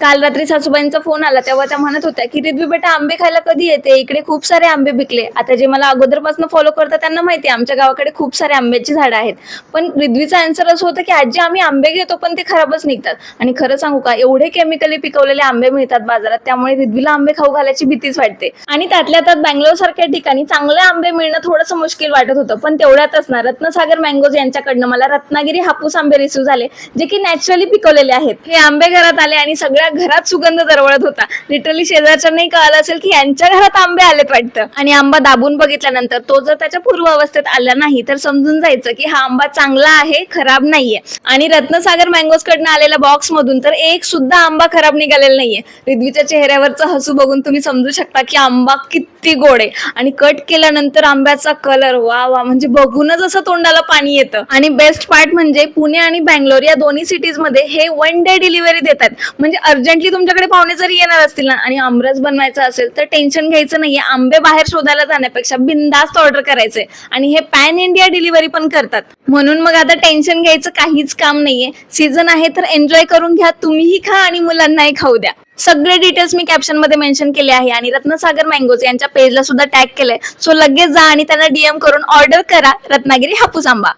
काल रात्री सासूबाईंचा फोन आला तेव्हा त्या म्हणत होत्या की रिद्वी बेटा आंबे खायला कधी येते, इकडे खूप सारे आंबे पिकले. आता जे मला अगोदरपासून फॉलो करतात त्यांना माहिती आहे आमच्या गावाकडे खूप सारे आंब्याची झाडं आहेत. पण रिद्वीचा आन्सर असं होतं की आजी आम्ही आंबे घेतो पण ते खराबच निघतात. आणि खरं सांगू का, एवढे केमिकली पिकवलेले आंबे मिळतात बाजारात, त्यामुळे रिद्वीला आंबे खाऊ घालायची भीतीच वाटते. आणि त्यातल्या त्यात बँगलोर सारख्या ठिकाणी चांगले आंबे मिळणं थोडंसं मुश्किल वाटत होतं. पण तेवढ्यातच ना रत्नसागर मँगोज यांच्याकडनं मला रत्नागिरी हापूस आंबे रिसीव्ह झाले, जे की नॅचरली पिकवलेले आहेत. हे आंबे घरात आले आणि सगळ्या घरात सुगंध दरवळत होता. लिटरली शेजारच्यांनाही कळालं असेल की यांच्या घरात आंबे आलेत वाटतं. आणि आंबा दाबून बघितल्यानंतर तो जर त्याच्या पूर्व अवस्थेत आला नाही तर समजून जायचं की हा आंबा चांगला आहे, खराब नाहीये. आणि रत्नसागर मँगोज कडनं आलेल्या बॉक्स मधून तर एक सुद्धा आंबा खराब निघालेला नाहीये. रिद्वीच्या चेहऱ्यावरचं हसू बघून तुम्ही समजू शकता की आंबा किती गोड आहे. आणि कट केल्यानंतर आंब्याचा कलर वा वा, म्हणजे बघूनच असं तोंडाला पाणी येतं. आणि बेस्ट पार्ट म्हणजे पुणे आणि बँगलोर या दोन्ही सिटीज मध्ये हे 1 डे डिलिव्हरी देतात. म्हणजे अर्जंटली तुमच्याकडे पाहुणे जरी येणार असतील ना आणि आमरस बनवायचा असेल तर टेन्शन घ्यायचं नाहीये. आंबे बाहेर शोधायला जाण्यापेक्षा बिनधास्त ऑर्डर करायचे. आणि हे पॅन इंडिया डिलिव्हरी पण करतात. म्हणून मग आता टेन्शन घ्यायचं काहीच काम नाहीये. सीझन आहे तर एन्जॉय करून घ्या, तुम्हीही खा आणि मुलांनाही खाऊ द्या. सगळे डिटेल्स मी कॅप्शन मध्ये मेन्शन केले आहे आणि रत्नसागर मँगोज यांच्या पेजला सुद्धा टॅग केलंय. सो लगेच जा आणि त्यांना DM करून ऑर्डर करा रत्नागिरी हापूस आंबा.